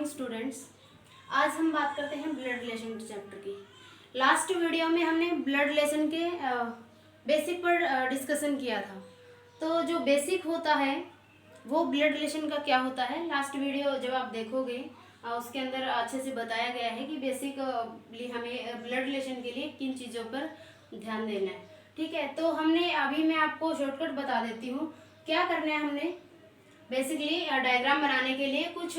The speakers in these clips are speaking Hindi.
Morning students. आज हम बात करते हैं ब्लड रिलेशन चैप्टर की। लास्ट वीडियो में हमने ब्लड रिलेशन के बेसिक पर डिस्कशन किया था। तो जो बेसिक होता है वो ब्लड रिलेशन का क्या होता है, लास्ट वीडियो जब आप देखोगे उसके अंदर अच्छे से बताया गया है कि बेसिक हमें ब्लड रिलेशन के लिए किन चीज़ों पर ध्यान देना है। ठीक है, तो हमने अभी मैं आपको शॉर्टकट बता देती हूँ क्या करना है। हमने बेसिकली डायग्राम बनाने के लिए कुछ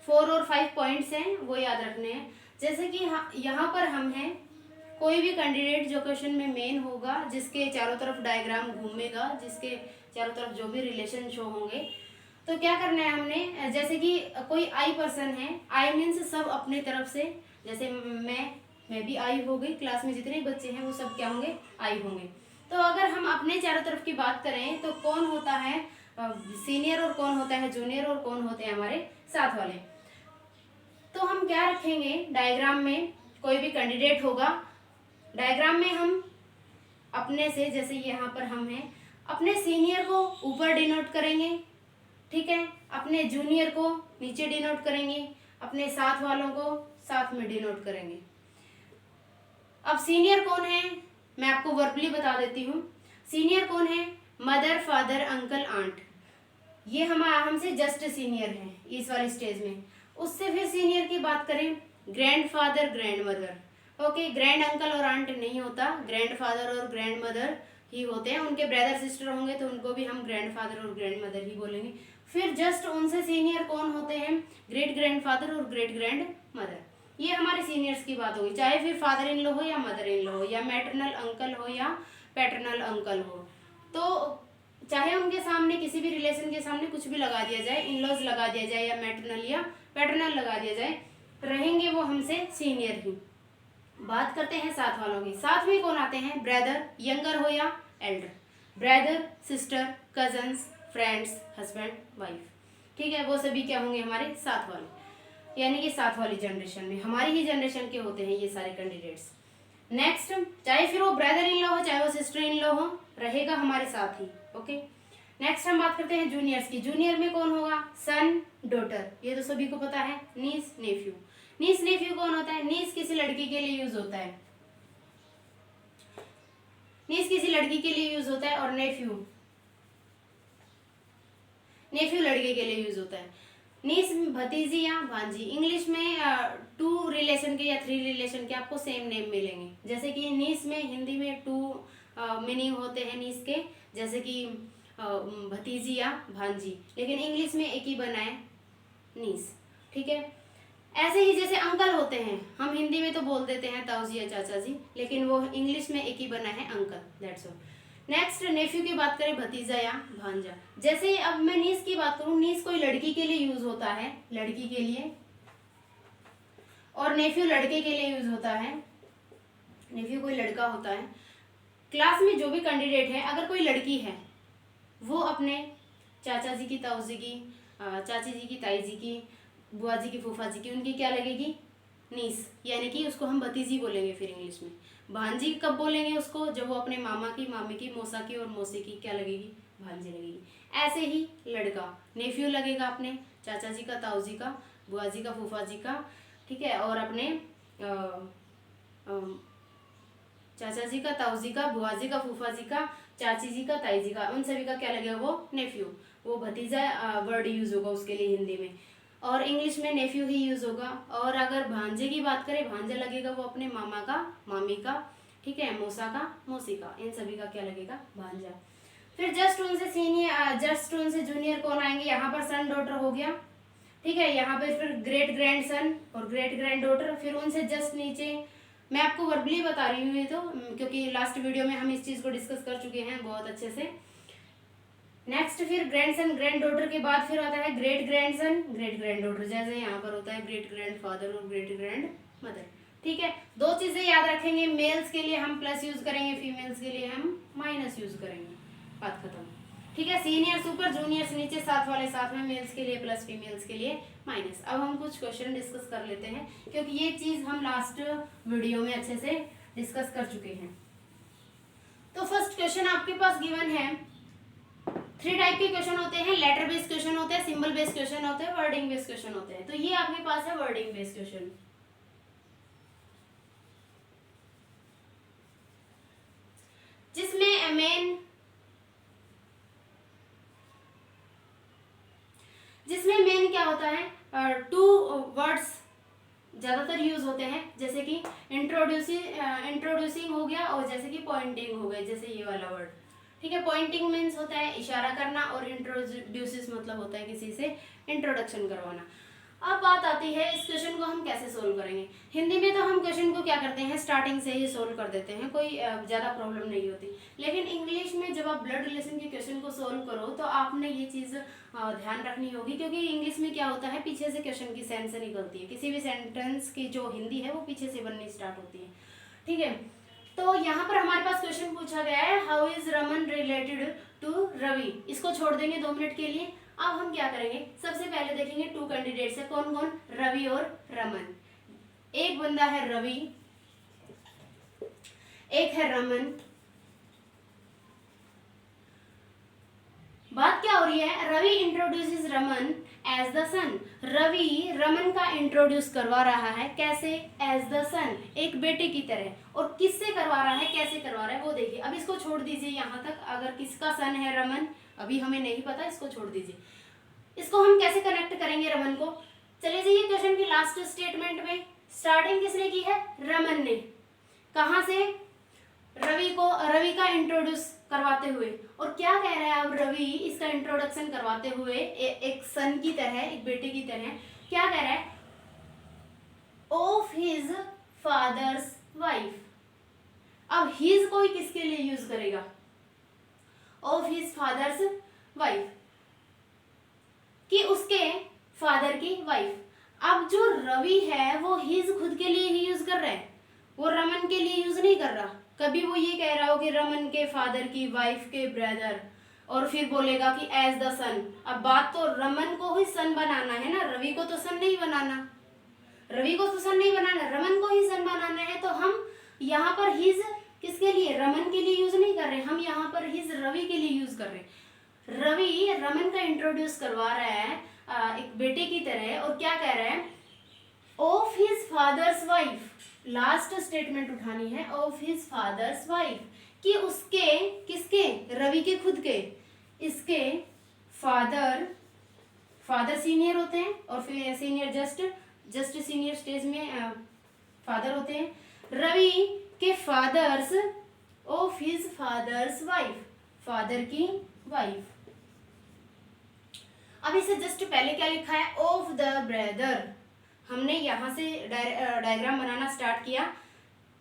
4 और 5 पॉइंट्स हैं, वो याद रखने हैं। जैसे कि यहाँ पर हम हैं, कोई भी कैंडिडेट जो क्वेश्चन में मेन होगा, जिसके चारों तरफ डायग्राम घूमेगा, जिसके चारों तरफ जो भी रिलेशन शो होंगे, तो क्या करना है हमने। जैसे कि कोई आई पर्सन है, आई मीन्स सब अपने तरफ से, जैसे मैं भी आई हो गई, क्लास में जितने बच्चे हैं वो सब क्या होंगे, आई होंगे। तो अगर हम अपने चारों तरफ की बात करें तो कौन होता है सीनियर और कौन होता है जूनियर और कौन होते हैं हमारे साथ वाले। तो हम क्या रखेंगे डायग्राम में, कोई भी कैंडिडेट होगा, डायग्राम में हम अपने से, जैसे यहाँ पर हम हैं, अपने सीनियर को ऊपर डिनोट करेंगे, ठीक है, अपने जूनियर को नीचे डिनोट करेंगे, अपने साथ वालों को साथ में डिनोट करेंगे। अब सीनियर कौन है मैं आपको वर्बली बता देती हूँ। सीनियर कौन है, मदर, फादर, अंकल, आंट, ये हमसे जस्ट सीनियर हैं इस वाली स्टेज में। उससे फिर सीनियर की बात करें, grand father, grand mother, okay, grand uncle और आंट नहीं होता, ग्रैंड फादर और ग्रैंड मदर ही होते हैं। उनके ब्रदर सिस्टर होंगे तो उनको भी हम ग्रैंड फादर और ग्रैंड मदर ही बोलेंगे। फिर जस्ट उनसे सीनियर कौन होते हैं, ग्रेट ग्रैंड फादर और ग्रेट ग्रैंड मदर। ये हमारे सीनियर्स की बात होगी, चाहे फिर फादर इन लॉ हो या मदर इन लॉ हो, या मैटरनल अंकल हो या पैटर्नल अंकल हो। तो चाहे उनके सामने किसी भी रिलेशन के सामने कुछ भी लगा दिया जाए, इन लॉज लगा दिया जाए या मैटरनल या पैटर्नल लगा दिया जाए, रहेंगे वो हमसे सीनियर ही। बात करते हैं साथ वालों की। साथ में कौन आते हैं, ब्रदर, यंगर हो या Elder, brother, sister, cousins, friends, husband, wife, ठीक है, वो सभी क्या होंगे हमारे साथ वाले, यानी कि साथ वाली जनरेशन में, हमारी ही जनरेशन के होते हैं ये सारे कैंडिडेट्स। नेक्स्ट, चाहे फिर वो ब्रदर इन लॉ हो चाहे वो सिस्टर इन लॉ हो, रहेगा हमारे साथ ही, ओके। नेक्स्ट हम बात करते हैं जूनियर्स की। जूनियर में कौन होगा, सन, डॉटर, ये तो सभी को पता है, नीस, नेफ्यू। नीस नेफ्यू कौन होता है, नीस किसी लड़की के लिए यूज होता है, नीस किसी लड़की के लिए यूज होता है, और नेफ्यू, नेफ्यू लड़के के लिए यूज होता है। नीस भतीजी या भांजी। इंग्लिश में 2 रिलेशन के या 3 रिलेशन के आपको सेम नेम मिलेंगे। जैसे कि नीस में हिंदी में 2 मीनिंग होते हैं नीस के, जैसे कि भतीजी या भांजी, लेकिन इंग्लिश में एक ही बना है, नीस, ठीक है। ऐसे ही जैसे अंकल होते हैं, हम हिंदी में तो बोल देते हैं ताऊजी या चाचा जी, लेकिन वो इंग्लिश में एक ही बना है, uncle, that's all. Next, nephew की बात करें, भतीजा या भांजा। जैसे अब मैं नीस की बात करूं, नीस कोई लड़की के लिए यूज होता है, लड़की के लिए, और नेफ्यू लड़के के लिए यूज होता है, नेफ्यू कोई लड़का होता है। क्लास में जो भी कैंडिडेट है, अगर कोई लड़की है, वो अपने चाचा जी की, ताऊ जी की, चाची जी की, ताई जी की, बुआ जी की, फूफा जी की, उनकी क्या लगेगी, नीस, यानी कि उसको हम भतीजी बोलेंगे। फिर इंग्लिश में भांजी कब बोलेंगे उसको, जब वो अपने मामा की, मामी की, मौसा की और मौसी की क्या लगेगी, भांजी लगेगी। ऐसे ही लड़का नेफ्यू लगेगा अपने चाचा जी का, ताऊ जी का, बुआ जी का, फूफा जी का, ठीक है, और अपने चाचा जी का, ताऊ जी का, बुआ जी का, फूफा जी का, चाची जी का, ताई जी का, उन सभी का क्या लगेगा, वो नेफ्यू। वो भतीजा वर्ड यूज होगा उसके लिए हिंदी में, और इंग्लिश में नेफ्यू ही यूज होगा। और अगर भांजे की बात करें, भांजा लगेगा वो अपने मामा का, मामी का, ठीक है, मौसा का, मौसी का, इन सभी का क्या लगेगा, भांजा। फिर जस्ट उनसे सीनियर, जस्ट उनसे जूनियर कौन आएंगे, यहाँ पर सन डॉटर हो गया, ठीक है, यहाँ पे फिर ग्रेट ग्रैंड सन और ग्रेट ग्रैंड डॉटर। फिर उनसे जस्ट नीचे, मैं आपको वर्बली बता रही हूँ ये तो, क्योंकि लास्ट वीडियो में हम इस चीज़ को डिस्कस कर चुके हैं बहुत अच्छे से। नेक्स्ट, फिर ग्रैंडसन, ग्रैंड डॉटर के बाद फिर आता है great grandson, great grand daughter, जैसे यहाँ पर होता है ग्रेट ग्रैंड फादर और ग्रेट ग्रैंड मदर, ठीक है। 2 चीज़ें याद रखेंगे, मेल्स के लिए हम प्लस यूज करेंगे, फीमेल्स के लिए हम माइनस यूज करेंगे, बात खत्म, ठीक है। सीनियर्स ऊपर, जूनियर्स नीचे, साथ वाले साथ में, मेल्स के लिए प्लस, फीमेल्स के लिए माइनस। अब हम कुछ क्वेश्चन डिस्कस कर लेते हैं, क्योंकि ये चीज़ हम लास्ट वीडियो में अच्छे से डिस्कस कर चुके हैं। तो फर्स्ट क्वेश्चन आपके पास गिवन है, 3 टाइप के क्वेश्चन होते हैं, लेटर बेस्ड क्वेश्चन होते हैं, सिंबल बेस्ड क्वेश्चन होते हैं, वर्डिंग बेस्ड क्वेश्चन होते हैं। तो ये आपके पास है वर्डिंग बेस्ड क्वेश्चन, जिसमें मेन क्या होता है, 2 वर्ड्स ज्यादातर यूज होते हैं, जैसे कि इंट्रोड्यूसिंग हो गया और जैसे कि पॉइंटिंग हो गया, जैसे ये वाला वर्ड, ठीक है। पॉइंटिंग मीन्स होता है इशारा करना और इंट्रोड्यूसिस मतलब होता है किसी से इंट्रोडक्शन करवाना। अब बात आती है इस क्वेश्चन को हम कैसे सोल्व करेंगे। हिंदी में तो हम क्वेश्चन को क्या करते हैं, स्टार्टिंग से ही सोल्व कर देते हैं, कोई ज़्यादा प्रॉब्लम नहीं होती। लेकिन इंग्लिश में जब आप ब्लड रिलेशन के क्वेश्चन को सोल्व करो तो आपने ये चीज़ ध्यान रखनी होगी, क्योंकि इंग्लिश में क्या होता है, पीछे से क्वेश्चन की सेंस निकलती है, किसी भी सेंटेंस की जो हिंदी है वो पीछे से बननी स्टार्ट होती है, ठीक है। तो यहाँ पर हमारे पास क्वेश्चन पूछा गया है, how is Raman related to Ravi. इसको छोड़ देंगे 2 मिनट के लिए। अब हम क्या करेंगे, सबसे पहले देखेंगे 2 कैंडिडेट्स है, कौन कौन, रवि और रमन। एक बंदा है रवि, एक है रमन। बात क्या हो रही है, Ravi introduces Raman as the son. Ravi Raman का इंट्रोड्यूस करवा रहा है, कैसे, एज द सन, एक बेटे की तरह। और किससे करवा रहा है, कैसे करवा रहा है वो देखिए। अब इसको छोड़ दीजिए यहाँ तक, अगर किसका सन है रमन अभी हमें नहीं पता, इसको छोड़ दीजिए। इसको हम कैसे कनेक्ट करेंगे रमन को, चले जाइए क्वेश्चन की लास्ट स्टेटमेंट में। स्टार्टिंग किसने की है, रमन ने, कहाँ से, रवि का इंट्रोड्यूस करवाते हुए। और क्या कह रहा है अब रवि इसका इंट्रोडक्शन करवाते हुए एक सन की तरह, एक बेटे की तरह, क्या कह रहा है, ऑफ हिज फादर्स वाइफ। अब हिज कोई किसके लिए यूज करेगा, ऑफ हिज फादर्स वाइफ, कि उसके फादर की वाइफ। अब जो रवि है वो हिज खुद के लिए ही यूज कर रहा है, वो रमन के लिए यूज नहीं कर रहा। कभी वो ये कह रहा हो कि रमन के फादर की वाइफ के ब्रदर, और फिर बोलेगा कि एज द सन। अब बात तो रमन को ही सन बनाना है ना, रवि को तो सन नहीं बनाना, रवि को तो सन नहीं बनाना, रमन को ही सन बनाना है। तो हम यहाँ पर हिज किसके लिए, रमन के लिए यूज नहीं कर रहे, हम यहाँ पर हिज रवि के लिए यूज कर रहे हैं। रवि रमन का इंट्रोड्यूस करवा रहा है एक बेटे की तरह, और क्या कह रहा है, of his fathers wife. Last statement उठानी है, ऑफ हिज फादर्स वाइफ, कि उसके, किसके, रवि के खुद के, इसके फादर सीनियर होते हैं, और फिर सीनियर जस्ट सीनियर स्टेज में फादर होते हैं। रवि के fathers, of his fathers wife, father की वाइफ। अब इसे जस्ट पहले क्या लिखा है, ऑफ द ब्रदर। हमने यहाँ से डायग्राम बनाना स्टार्ट किया,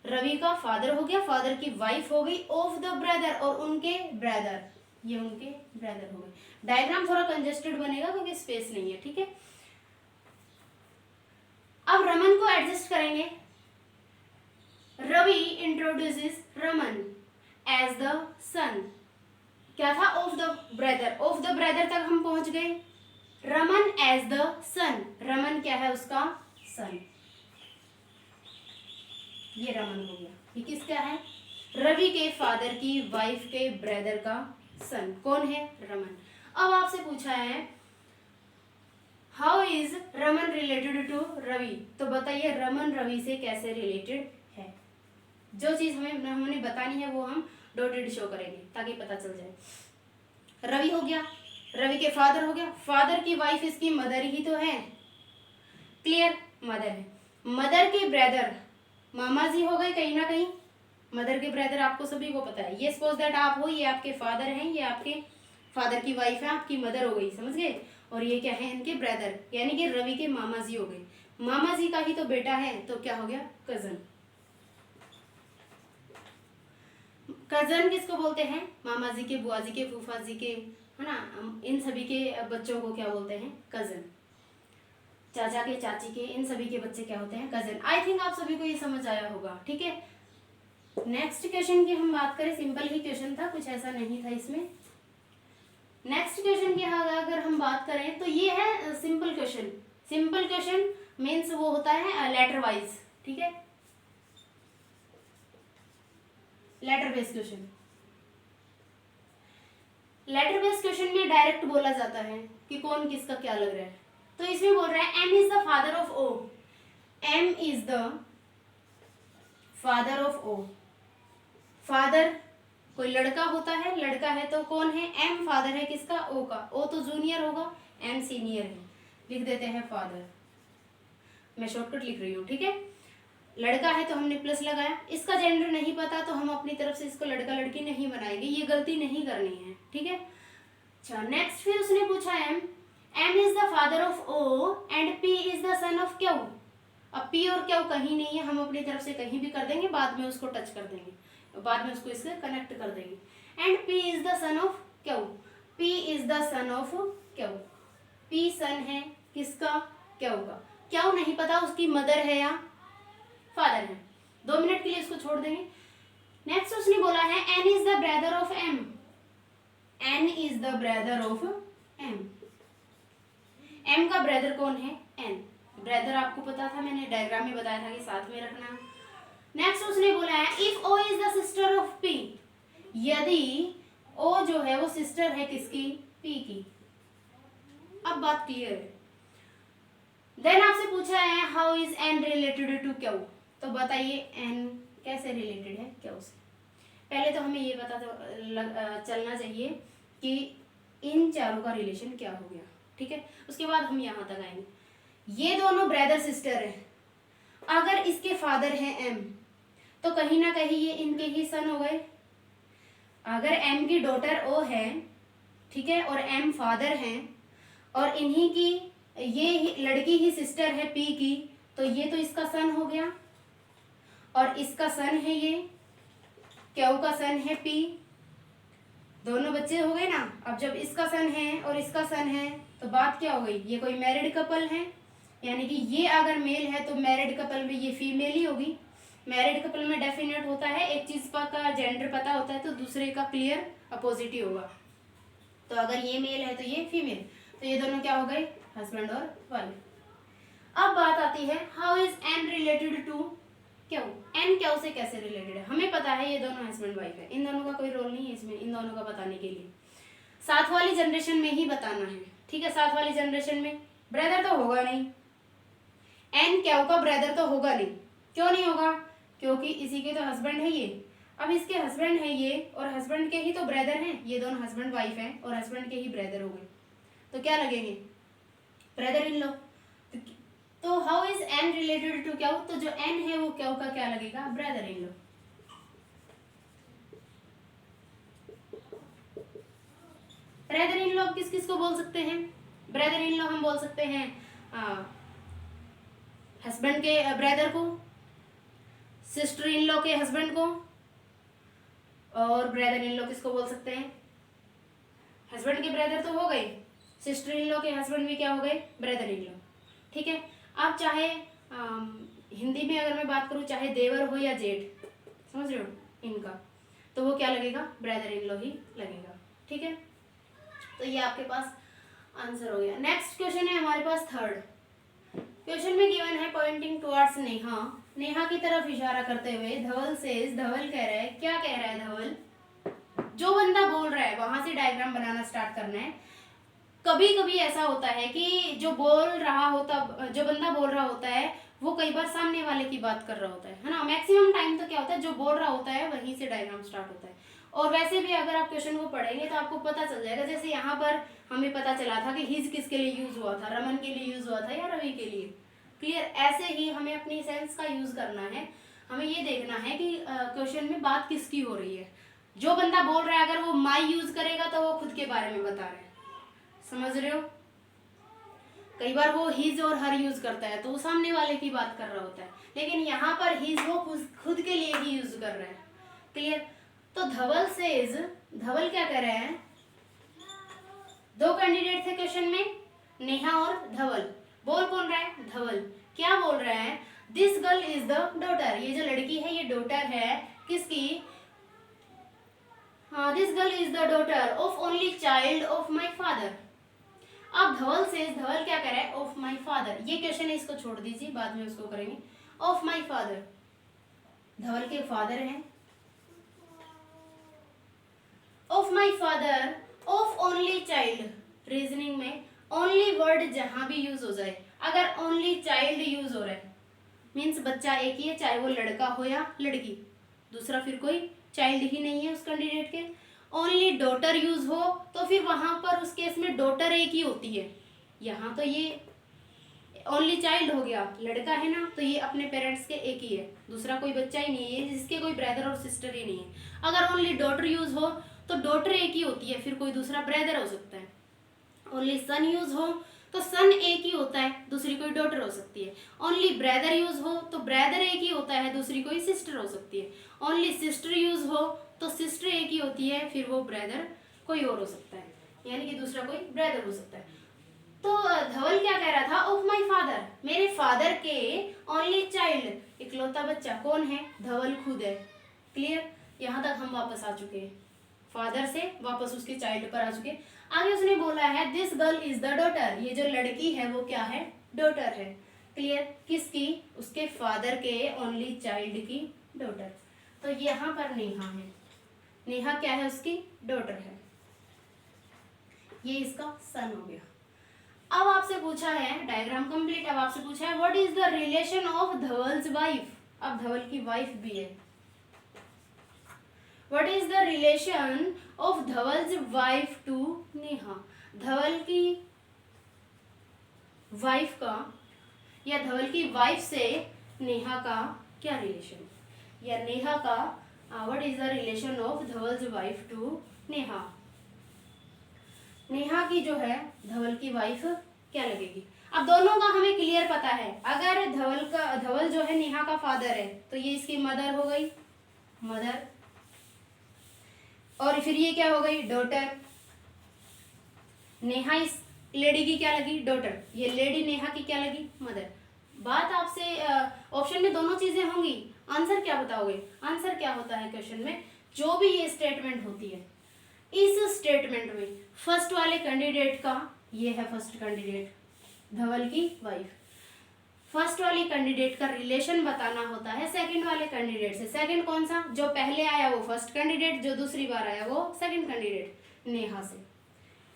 रवि का फादर हो गया, फादर की वाइफ हो गई, ऑफ द ब्रदर, और उनके ब्रदर, ये उनके ब्रदर हो गए। डायग्राम थोड़ा कंजेस्टेड बनेगा क्योंकि स्पेस नहीं है, ठीक है। अब रमन को एडजस्ट करेंगे, Ravi introduces Raman as the son. क्या था, of the brother, of the brother तक हम पहुंच गए। Raman as the son, Raman क्या है, उसका सन, ये रमन हो गया। ये किसका है, रवि के फादर की वाइफ के ब्रदर का सन, कौन है, रमन। अब आपसे पूछा है how is Raman related to Ravi, तो बताइए रमन रवि से कैसे रिलेटेड है। जो चीज हमने बतानी है वो हम डॉटेड शो करेंगे ताकि पता चल जाए। रवि हो गया, रवि के फादर हो गया, फादर की वाइफ इसकी मदर ही तो है, क्लियर, मदर है। मदर के ब्रदर मामा जी हो गए कहीं ना कहीं, मदर के ब्रदर आपको सभी को पता है। ये सपोज दैट आप हो, ये आपके फादर हैं, ये आपके फादर की वाइफ है, आपकी मदर हो गई, समझ गए। और ये क्या है, इनके ब्रदर, यानी कि रवि के मामा जी हो गए। मामा जी का ही तो बेटा है, तो क्या हो गया, कजन। कजन किसको बोलते हैं, मामा जी के, बुआ जी के, फूफा जी के, है ना, इन सभी के बच्चों को क्या बोलते हैं, कजन। चाचा के, चाची के, इन सभी के बच्चे क्या होते हैं, कजन। आई थिंक आप सभी को ये समझ आया होगा, ठीक है। नेक्स्ट क्वेश्चन की हम बात करें, सिंपल ही क्वेश्चन था, कुछ ऐसा नहीं था इसमें। नेक्स्ट क्वेश्चन की अगर हम बात करें तो ये है simple question. Simple question means वो होता है लेटर वाइज, ठीक है, letter based question. Letter based question में डायरेक्ट बोला जाता है कि कौन किसका क्या लग रहा है। तो इसमें बोल रहा है M is the father of O, M is the father of O. Father कोई लड़का होता है, लड़का है तो कौन है, एम फादर है किसका, ओ का। ओ तो जूनियर होगा, एम सीनियर है, लिख देते हैं फादर। मैं शॉर्टकट लिख रही हूँ, ठीक है। लड़का है तो हमने प्लस लगाया, इसका जेंडर नहीं पता तो हम अपनी तरफ से इसको लड़का लड़की नहीं बनाएंगे, ये गलती नहीं करनी है, ठीक है। अच्छा नेक्स्ट फिर उसने पूछा M is the father of O and P is the son of Q. अब पी और क्यू कहीं नहीं है, हम अपनी तरफ से कहीं भी कर देंगे, बाद में उसको टच कर देंगे, बाद में उसको इससे कनेक्ट कर देंगे। And P is the son of Q, P is the son of Q. P son है किसका, क्यू का। क्यू नहीं पता उसकी मदर है या फादर है, 2 मिनट के लिए इसको छोड़ देंगे। नेक्स्ट उसने बोला है N is the brother of M, N is the brother of M. M का ब्रदर कौन है, एन। ब्रदर आपको पता था, मैंने डायग्राम में बताया था कि साथ में रखना। नेक्स्ट उसने बोला है if O is the sister of P, यदि ओ जो है वो सिस्टर है किसकी, पी की। अब बात क्लियर है। देन आपसे पूछा है how is N related to Q, तो बताइए एन कैसे रिलेटेड है क्यू से। पहले तो हमें ये पता चलना चाहिए कि इन चारों का रिलेशन क्या हो गया, ठीक है। उसके बाद हम यहाँ तक आएंगे। ये दोनों ब्रदर सिस्टर हैं, अगर इसके फादर हैं एम तो कहीं ना कहीं ये इनके ही सन हो गए। अगर एम की डॉटर ओ है, ठीक है, और एम फादर हैं और इन्हीं की ये लड़की ही सिस्टर है पी की, तो ये तो इसका सन हो गया और इसका सन है ये, क्यू का सन है पी, दोनों बच्चे हो गए ना। अब जब इसका सन है और इसका सन है तो बात क्या हो गई, ये कोई मैरिड कपल है, यानी कि ये अगर मेल है तो मैरिड कपल में ये फीमेल ही होगी। मैरिड कपल में डेफिनेट होता है एक चीज का जेंडर पता होता है तो दूसरे का क्लियर अपोजिट ही होगा। तो अगर ये मेल है तो ये फीमेल, तो ये दोनों क्या हो गए, हस्बैंड और वाइफ। अब बात आती है how is N related to Q, N Q से कैसे रिलेटेड है। हमें पता है ये दोनों हस्बैंड वाइफ है, इन दोनों का कोई रोल नहीं है इसमें, इन दोनों का बताने के लिए साथ वाली जनरेशन में ही बताना है, ठीक है। साथ वाली जनरेशन में ब्रदर तो होगा नहीं, एन क्यू का ब्रदर तो होगा नहीं। क्यों नहीं होगा, क्योंकि इसी के तो हस्बैंड है ये। अब इसके हस्बैंड है ये और हस्बैंड के ही तो ब्रदर हैं, ये दोनों हस्बैंड वाइफ हैं और हस्बैंड के ही ब्रदर हो गए, तो क्या लगेंगे, ब्रदर इन लॉ। तो how is N related to Q, तो जो एन है वो क्यू का क्या लगेगा, brother in law. Brother in law किस किस को बोल सकते हैं, ब्रदर इन लॉ हम बोल सकते हैं हस्बैंड के ब्रदर को, सिस्टर इन लॉ के हस्बैंड को, और ब्रदर इन लॉ किसको बोल सकते हैं, हस्बैंड के ब्रदर तो हो गए, सिस्टर इन लॉ के हस्बैंड भी क्या हो गए, ब्रदर इन लॉ, ठीक है। अब चाहे हिंदी में अगर मैं बात करूँ, चाहे देवर हो या जेठ, समझ रहे हो इनका, तो वो क्या लगेगा, ब्रदर इन लॉ ही लगेगा, ठीक है। तो ये आपके पास आंसर हो गया। नेक्स्ट क्वेश्चन है हमारे पास थर्ड। क्वेश्चन में गिवन है पॉइंटिंग टुवर्ड्स नेहा, नेहा की तरफ इशारा करते हुए धवल सेज, धवल कह रहा है, क्या कह रहा है धवल, जो बंदा बोल रहा है वहां से डायग्राम बनाना स्टार्ट करना है। कभी कभी ऐसा होता है कि जो बंदा बोल रहा होता है वो कई बार सामने वाले की बात कर रहा होता है ना। मैक्सिमम टाइम तो क्या होता है, जो बोल रहा होता है वहीं से डायग्राम स्टार्ट होता है। और वैसे भी अगर आप क्वेश्चन को पढ़ेंगे तो आपको पता चल जाएगा, जैसे यहाँ पर हमें पता चला था कि हिज किसके लिए यूज हुआ था, रमन के लिए यूज हुआ था या रवि के लिए, क्लियर। ऐसे ही हमें अपनी सेंस का यूज करना है। हमें ये देखना है कि क्वेश्चन में बात किसकी हो रही है। जो बंदा बोल रहा है अगर वो माई यूज करेगा तो वो खुद के बारे में बता रहा है, समझ रहे हो। कई बार वो हिज और हर यूज करता है तो वो सामने वाले की बात कर रहा होता है, लेकिन यहाँ पर हिज वो खुद के लिए ही यूज कर रहा है, क्लियर। तो धवल सेज, धवल क्या कर रहे हैं, 2 कैंडिडेट थे क्वेश्चन में, नेहा और धवल। बोल कौन रहा है, धवल। क्या बोल रहा है, this girl is the daughter, ये जो लड़की है ये डॉटर है किसकी, हाँ, this girl is the daughter of only child of my father. अब धवल से, धवल क्या कह रहा है, ऑफ माई फादर। ये क्वेश्चन है, इसको छोड़ दीजिए, बाद में उसको करेंगे। ऑफ माई फादर, धवल के फादर हैं। Of my father of only child, reasoning में ओनली वर्ड जहां भी यूज हो जाए, अगर ओनली चाइल्ड यूज हो रहा है मीन्स बच्चा एक ही है, चाहे वो लड़का हो या लड़की, दूसरा फिर कोई चाइल्ड ही नहीं है उस कैंडिडेट के। ओनली डॉटर यूज हो तो फिर वहां पर उस केस में डॉटर एक ही होती है। यहाँ तो ये ओनली चाइल्ड हो गया, लड़का है ना, तो ये अपने पेरेंट्स के एक ही है, दूसरा कोई बच्चा ही नहीं है, जिसके कोई ब्रदर और सिस्टर ही नहीं है। अगर ओनली डॉटर यूज हो तो डॉटर एक ही होती है, फिर कोई दूसरा ब्रदर हो सकता है। ओनली सन यूज हो तो सन एक ही होता है, दूसरी कोई डॉटर हो सकती है। ओनली ब्रदर यूज हो तो ब्रदर एक ही होता है, दूसरी कोई सिस्टर हो सकती है। ओनली सिस्टर यूज हो तो सिस्टर एक ही होती है, फिर वो ब्रदर कोई और हो सकता है, यानी कि दूसरा कोई ब्रदर हो सकता है। तो धवल क्या कह रहा था, ऑफ माई फादर, मेरे फादर के ओनली चाइल्ड, इकलौता बच्चा कौन है, धवल खुद है। क्लियर, यहाँ तक हम वापस आ चुके हैं, फादर से वापस उसके चाइल्ड पर आ चुके। आगे उसने बोला है this girl is the daughter, ये जो लड़की है वो क्या है, डॉटर है। क्लियर, किसकी, उसके फादर के ओनली चाइल्ड की डॉटर। तो यहाँ पर नेहा है, नेहा क्या है, उसकी डॉटर है, ये इसका सन हो गया। अब आपसे पूछा है, डायग्राम कंप्लीट, अब आपसे पूछा है what is the relation of Dhaval's wife, अब धवल की वाइफ भी है। What is the relation of Dhaval's wife to Neha, Dhaval की वाइफ का या धवल की वाइफ से नेहा का क्या रिलेशन, या नेहा का what is the relation of Dhaval's wife to Neha, Neha की जो है धवल की वाइफ क्या लगेगी। अब दोनों का हमें क्लियर पता है, अगर धवल जो है नेहा का फादर है तो ये इसकी मदर हो गई, मदर, और फिर ये क्या हो गई, डॉटर। नेहा इस लेडी की क्या लगी, डॉटर, ये लेडी नेहा की क्या लगी, मदर। बात आपसे ऑप्शन में दोनों चीजें होंगी, आंसर क्या बताओगे, आंसर क्या होता है क्वेश्चन में, जो भी ये स्टेटमेंट होती है, इस स्टेटमेंट में फर्स्ट वाले कैंडिडेट का, ये है फर्स्ट कैंडिडेट धवल की वाइफ, फर्स्ट वाली कैंडिडेट का रिलेशन बताना होता है सेकंड वाले कैंडिडेट से। सेकंड कौन सा, जो पहले आया वो फर्स्ट कैंडिडेट, जो दूसरी बार आया वो सेकंड कैंडिडेट नेहा से।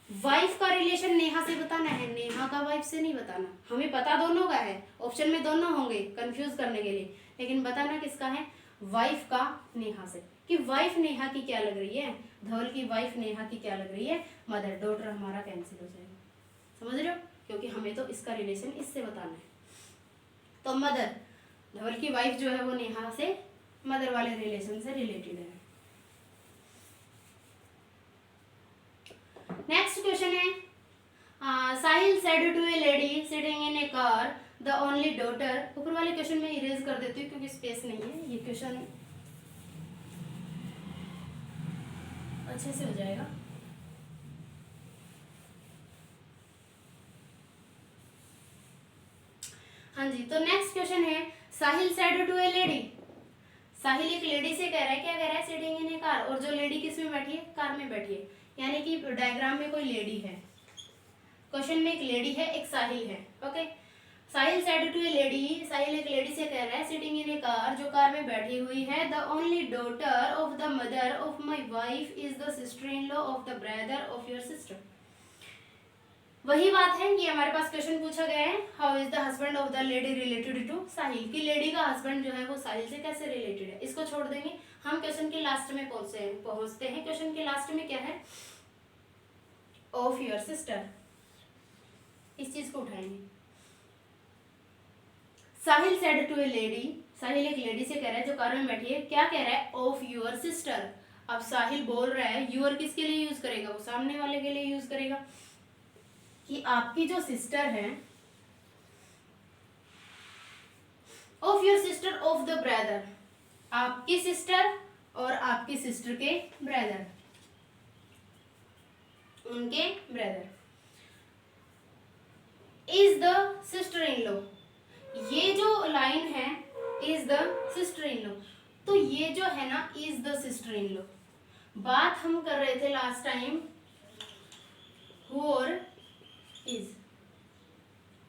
वाइफ का रिलेशन नेहा से बताना है, नेहा का वाइफ से नहीं बताना। हमें पता दोनों का है, ऑप्शन में दोनों होंगे कंफ्यूज करने के लिए, लेकिन बताना किसका है, वाइफ का नेहा से, कि वाइफ नेहा की क्या लग रही है, धवल की वाइफ नेहा की क्या लग रही है, मदर। डॉटर हमारा कैंसिल हो जाएगा, समझ रहे हो, क्योंकि हमें तो इसका रिलेशन इससे बताना है। तो मदर, धवल की वाइफ जो है वो नेहा से मदर वाले रिलेशन से रिलेटेड है। नेक्स्ट क्वेश्चन है, Sahil said to a lady sitting in a car the only daughter. ऊपर वाले क्वेश्चन में इरेज कर देती हूँ क्योंकि स्पेस नहीं है, ये क्वेश्चन अच्छे से हो जाएगा। हाँ जी, तो नेक्स्ट क्वेश्चन है, Sahil said to a lady, Sahil एक लेडी से कह रहा है, क्या कह रहा है, सिटिंग इन ए कार, और जो लेडी किस में बैठी है, कार में बैठी है, यानी कि डायग्राम में कोई लेडी है, क्वेश्चन में एक लेडी है एक साहिल है। Okay, Sahil said to a lady, Sahil एक लेडी से कह रहा है सिटिंग इन ए कार, जो कार में बैठी हुई है, the only daughter of the mother of my wife is the sister in law of the brother of your sister. वही बात है कि हमारे पास क्वेश्चन पूछा गया है, how is the husband of the lady related to Sahil, की लेडी का हस्बैंड जो है वो साहिल से कैसे रिलेटेड है। इसको छोड़ देंगे, हम क्वेश्चन के लास्ट में पहुंचते हैं। क्वेश्चन के लास्ट में क्या है, ऑफ योर सिस्टर, इस चीज को उठाएंगे। साहिल said to a lady, Sahil एक लेडी से कह रहा है जो कार में बैठी है, क्या कह रहा है, ऑफ योर सिस्टर। अब साहिल बोल रहा है, यूर किसके लिए यूज करेगा, वो सामने वाले के लिए यूज करेगा, कि आपकी जो सिस्टर है, of your sister of the brother, आपकी सिस्टर और आपकी सिस्टर के ब्रदर, उनके brother, is the sister in law, ये जो लाइन है is the sister in law, तो ये जो है ना is the sister in law, बात हम कर रहे थे लास्ट टाइम हु और इज,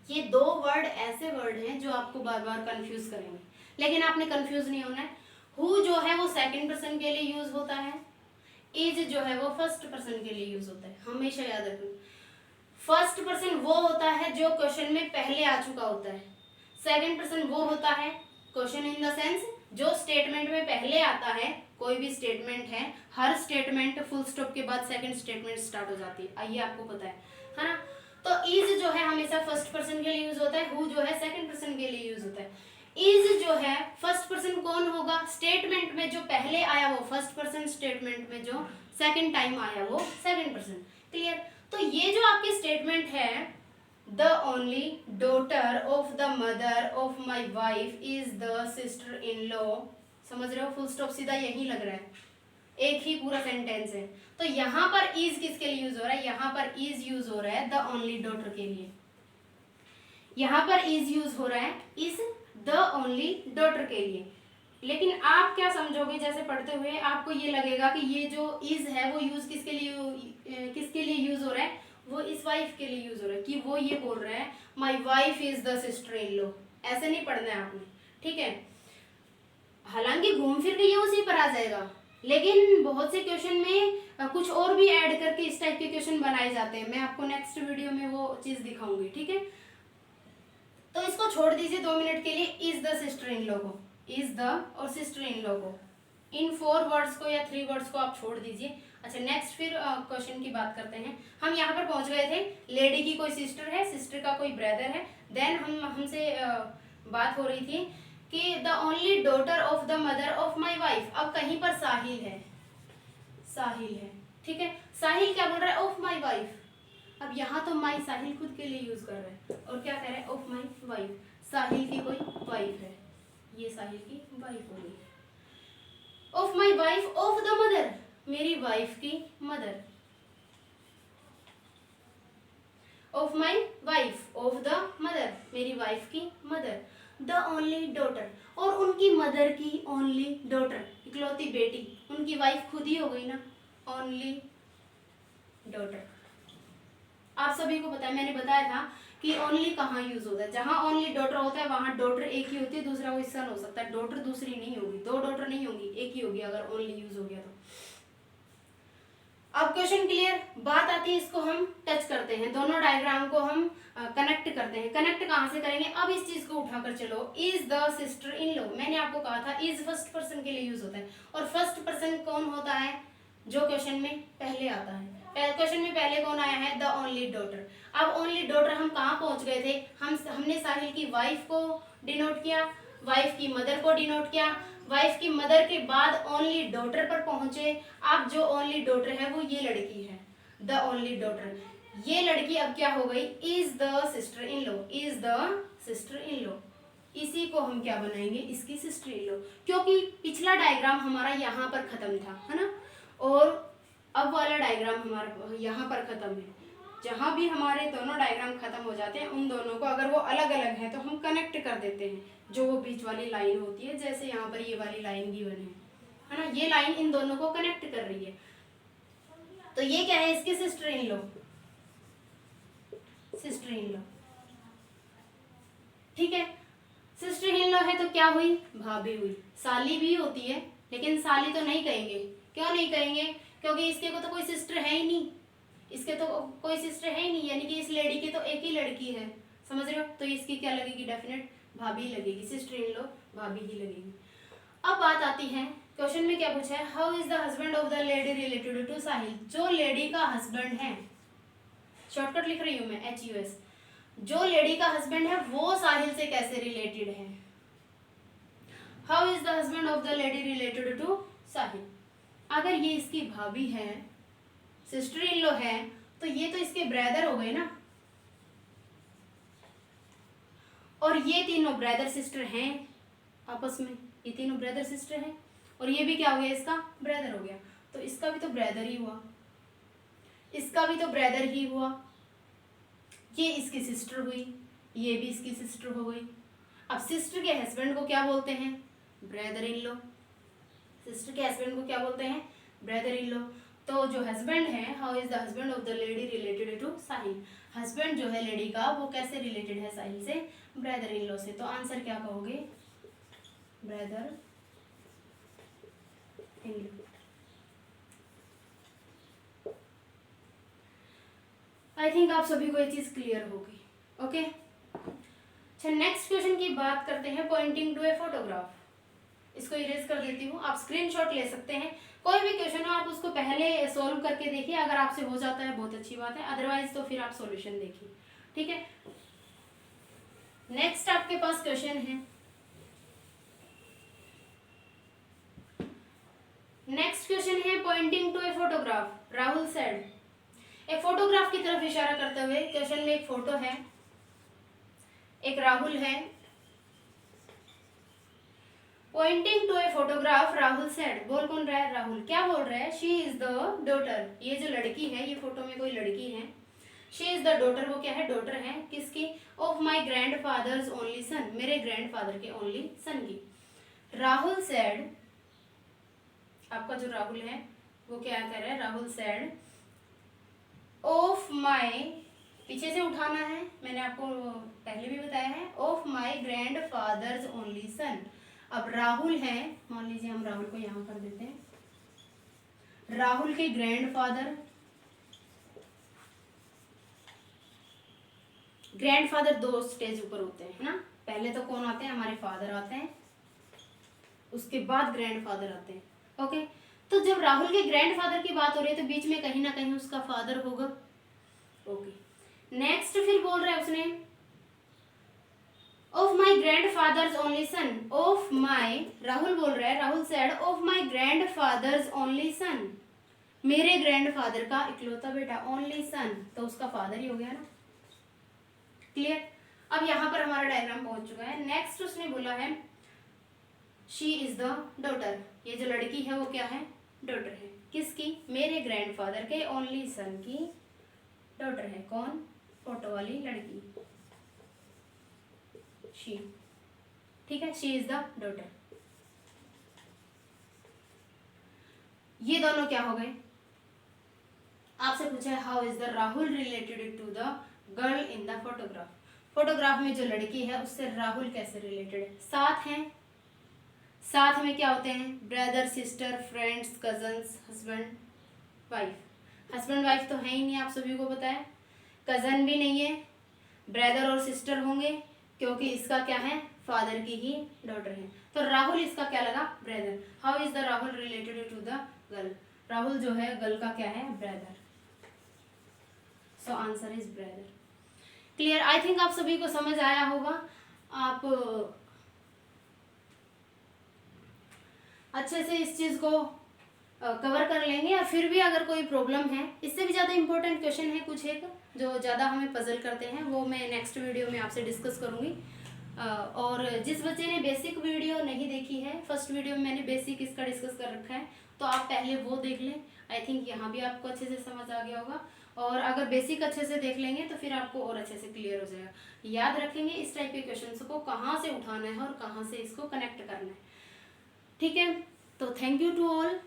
ये दो वर्ड ऐसे वर्ड हैं जो आपको बार बार कंफ्यूज करेंगे, लेकिन आपने कंफ्यूज नहीं होना है। हु जो है वो सेकंड पर्सन के लिए यूज होता है, इज जो है वो फर्स्ट पर्सन के लिए यूज होता है, हमेशा याद रखना। फर्स्ट पर्सन वो होता है जो क्वेश्चन में पहले आ चुका होता है। सेकंड पर्सन वो होता है क्वेश्चन इन द सेंस जो स्टेटमेंट में पहले आता है। कोई भी स्टेटमेंट है, हर स्टेटमेंट फुल स्टॉप के बाद सेकंड स्टेटमेंट स्टार्ट हो जाती है, आइए आपको पता है ना। तो इज जो है हमेशा फर्स्ट पर्सन के लिए यूज होता है, हु जो है सेकंड पर्सन के लिए यूज होता है। इज जो है फर्स्ट पर्सन कौन होगा, स्टेटमेंट में जो पहले आया वो फर्स्ट पर्सन, स्टेटमेंट में जो सेकंड टाइम आया वो सेकंड पर्सन। क्लियर। तो ये जो आपकी स्टेटमेंट है, the only daughter of the mother of my wife is the sister in law, समझ रहे हो, फुल स्टॉप सीधा यही लग रहा है, एक ही पूरा सेंटेंस है। तो यहाँ पर इज किसके लिए यूज हो रहा है, यहाँ पर इज यूज हो रहा है द ओनली डॉटर के लिए। यहाँ पर इज यूज हो रहा है इज द ओनली डॉटर के लिए। लेकिन आप क्या समझोगे, जैसे पढ़ते हुए आपको ये लगेगा कि ये जो इज है वो यूज किसके लिए यूज हो रहा है, वो इस वाइफ के लिए यूज हो रहा है, कि वो ये बोल रहा है माई wife is the sister in law. ऐसे नहीं पढ़ना है आपने, ठीक है। हालांकि घूम फिर के ये उसी पर आ जाएगा, लेकिन बहुत से क्वेश्चन में कुछ और भी ऐड करके इस टाइप के क्वेश्चन बनाए जाते हैं। मैं आपको नेक्स्ट वीडियो में वो चीज दिखाऊंगी, ठीक है। तो इसको छोड़ दीजिए 2 मिनट के लिए, is the sister in law को, इज द और सिस्टर इन लॉ को, इन 4 वर्ड्स को या 3 वर्ड्स को आप छोड़ दीजिए। अच्छा, नेक्स्ट फिर क्वेश्चन की बात करते हैं। हम यहाँ पर पहुंच गए थे, लेडी की कोई सिस्टर है, सिस्टर का कोई ब्रदर है। देन हमसे बात हो रही थी कि the only daughter of the mother of my wife. अब कहीं पर साहिल है, साहिल है, ठीक है। साहिल क्या बोल रहा है, ऑफ माई वाइफ। अब यहाँ तो माई साहिल खुद के लिए यूज कर रहा है, और क्या कह रहा है, ऑफ माई वाइफ। साहिल की कोई वाइफ है, ये साहिल की वाइफ हो गई। Of my wife of the mother, मेरी वाइफ की mother. Of my wife of the mother, मेरी वाइफ की मदर। द ओनली डॉटर, और उनकी मदर की ओनली डॉटर, इकलौती बेटी। उनकी वाइफ खुद ही हो गई ना, ओनली डॉटर। आप सभी को पता है, मैंने बताया था कि ओनली कहाँ यूज होता है, जहां ओनली डॉटर होता है वहां डॉटर एक ही होती है, दूसरा कोई सन हो सकता है। डॉटर दूसरी नहीं होगी, 2 डॉटर नहीं होगी, एक ही होगी अगर ओनली यूज हो गया तो। अब क्वेश्चन क्लियर। बात आती है, इसको हम टच करते हैं, दोनों डायग्राम को हम कनेक्ट करते हैं। कनेक्ट कहाँ से करेंगे, अब इस चीज को उठाकर चलो, is the sister in law. मैंने आपको कहा था इज फर्स्ट पर्सन के लिए यूज होता है, और फर्स्ट पर्सन कौन होता है, जो क्वेश्चन में पहले आता है। क्वेश्चन में पहले कौन आया है, द ओनली डॉटर। अब ओनली डॉटर हम कहाँ पहुंच गए थे, हमने साहिल की वाइफ को डिनोट किया, वाइफ की मदर को डिनोट किया, वाइफ की मदर के बाद ओनली डॉटर पर पहुंचे। अब जो ओनली डॉटर है वो ये लड़की है, द ओनली डॉटर। ये लड़की अब क्या हो गई, is the sister in law, is the sister in law. इसी को हम क्या बनाएंगे, इसकी सिस्टर इन लॉ, क्योंकि पिछला डायग्राम हमारा यहाँ पर खत्म था, है ना, और अब वाला डायग्राम हमारा यहाँ पर खत्म है। जहाँ भी हमारे दोनों डायग्राम खत्म हो जाते हैं, उन दोनों को अगर वो अलग अलग है तो हम कनेक्ट कर देते हैं, जो वो बीच वाली लाइन होती है। जैसे यहाँ पर ये वाली लाइन गिवन है ना, ये लाइन इन दोनों को कनेक्ट कर रही है। तो ये क्या है, इसकी sister in law, sister in law, ठीक है। सिस्टर इन लॉ है तो क्या हुई, भाभी हुई। साली भी होती है, लेकिन साली तो नहीं कहेंगे। क्यों नहीं कहेंगे, क्योंकि इसके को तो कोई सिस्टर है ही नहीं, इसके तो कोई सिस्टर है ही नहीं, यानी कि इस लेडी की तो एक ही लड़की है, समझ रहे हो। तो इसकी क्या लगेगी, डेफिनेट भाभी लगेगी, सिस्टर इन लॉ भाभी ही लगेगी। अब बात आती है, क्वेश्चन में क्या पूछा है, how is the husband of the lady related to Sahil. जो लेडी का हस्बैंड है, शॉर्टकट लिख रही हूँ मैं, HUS, जो लेडी का हस्बैंड है वो साहिल से कैसे रिलेटेड है। How is the husband of the lady related to Sahil. अगर ये इसकी भाभी है, सिस्टर इन लॉ है, तो ये तो इसके ब्रदर हो गए ना, और ये तीनों ब्रदर सिस्टर हैं आपस में, ये तीनों ब्रदर सिस्टर हैं, और ये भी क्या हो गया, इसका ब्रदर हो गया। तो इसका भी तो ब्रदर ही हुआ, इसका भी तो ब्रदर ही हुआ, ये इसकी सिस्टर हुई, ये भी इसकी सिस्टर हो गई। अब सिस्टर के हस्बैंड को क्या बोलते हैं, ब्रदर इन लॉ। सिस्टर के हस्बैंड को क्या बोलते हैं, ब्रदर इन लॉ। तो जो हस्बैंड है, how is the husband of the lady related to Sahil. Husband जो है लेडी का, वो कैसे रिलेटेड है साहिल से, ब्रदर इन लॉ से। तो आंसर क्या कहोगे, brother in law. I think आप सभी को ये चीज़ क्लियर होगी। ओके, अच्छा नेक्स्ट क्वेश्चन की बात करते हैं, पॉइंटिंग टू ए फोटोग्राफ। इसको इरेज कर देती हूँ, आप स्क्रीनशॉट ले सकते हैं। कोई भी क्वेश्चन हो आप उसको पहले सॉल्व करके देखिए, अगर आपसे हो जाता है बहुत अच्छी बात है, अदरवाइज तो फिर आप सॉल्यूशन देखिए। ठीक है, नेक्स्ट आपके पास क्वेश्चन है, नेक्स्ट क्वेश्चन है pointing to a photograph. Rahul said, एक फोटोग्राफ की तरफ इशारा करते हुए, क्वेश्चन में एक फोटो है, एक राहुल है। Pointing to a photograph Rahul said, बोल कौन रहा है? राहुल। क्या बोल रहा है? शी इज द डॉटर, ये जो लड़की है, ये फोटो में कोई लड़की है। शी इज द डॉटर, वो क्या है? डॉटर है। किसकी? Of my grand fathers only son, मेरे ग्रैंड फादर के ओनली सन की। राहुल सेड, आपका जो राहुल है वो क्या कह रहा है? राहुल सेड ऑफ माई, पीछे से उठाना है, मैंने आपको पहले भी बताया है, of my grand fathers only son. अब राहुल है, मान लीजिए हम राहुल को यहाँ कर देते हैं, राहुल के ग्रैंडफादर, ग्रैंडफादर दो स्टेज ऊपर होते हैं ना, पहले तो कौन आते हैं? हमारे फादर आते हैं, उसके बाद ग्रैंडफादर आते हैं। ओके, तो जब राहुल के ग्रैंडफादर की बात हो रही है तो बीच में कहीं ना कहीं उसका फादर होगा। ओके, नेक्स्ट फिर बोल रहा है उसने, of my grand fathers only son, of my, Rahul बोल रहा है, Rahul said of my grand fathers only son, मेरे ग्रैंडफादर का इकलौता बेटा, ओनली सन, तो उसका फादर ही हो गया ना। क्लियर? अब यहाँ पर हमारा डायग्राम पहुंच चुका है। नेक्स्ट उसने बोला है शी इज द डॉटर, ये जो लड़की है वो क्या है? डॉटर है। किसकी? मेरे ग्रैंडफादर के ओनली सन की डॉटर है। कौन? फोटो वाली लड़की, शी। ठीक है, शी इज द डॉटर। ये दोनों क्या हो गए? आपसे पूछा है how is the Rahul related to the girl in the photograph. Photograph में जो लड़की है उससे राहुल कैसे रिलेटेड है? साथ हैं, साथ में क्या होते हैं? Brother, sister, friends, cousins, husband, wife. Husband wife तो है ही नहीं, आप सभी को पता है। कजन भी नहीं है, ब्रदर और सिस्टर होंगे क्योंकि इसका क्या है? फादर की ही डॉटर है। तो राहुल इसका क्या लगा? Brother. How is the Rahul related to the girl? Rahul जो है गर्ल का क्या है? Brother. So answer is brother. Clear? I think आप सभी को समझ आया होगा। आप अच्छे से इस चीज़ को कवर कर लेंगे। या फिर भी अगर कोई प्रॉब्लम है, इससे भी ज़्यादा इंपॉर्टेंट क्वेश्चन है कुछ एक जो ज़्यादा हमें पजल करते हैं, वो मैं नेक्स्ट वीडियो में आपसे डिस्कस करूँगी। और जिस बच्चे ने बेसिक वीडियो नहीं देखी है, फर्स्ट वीडियो में मैंने बेसिक इसका डिस्कस कर रखा है, तो आप पहले वो देख लें। आई थिंक यहाँ भी आपको अच्छे से समझ आ गया होगा। और अगर बेसिक अच्छे से देख लेंगे तो फिर आपको और अच्छे से क्लियर हो जाएगा। याद रखेंगे इस टाइप के क्वेश्चंस को कहाँ से उठाना है और कहाँ से इसको कनेक्ट करना है। ठीक है, तो थैंक यू टू ऑल।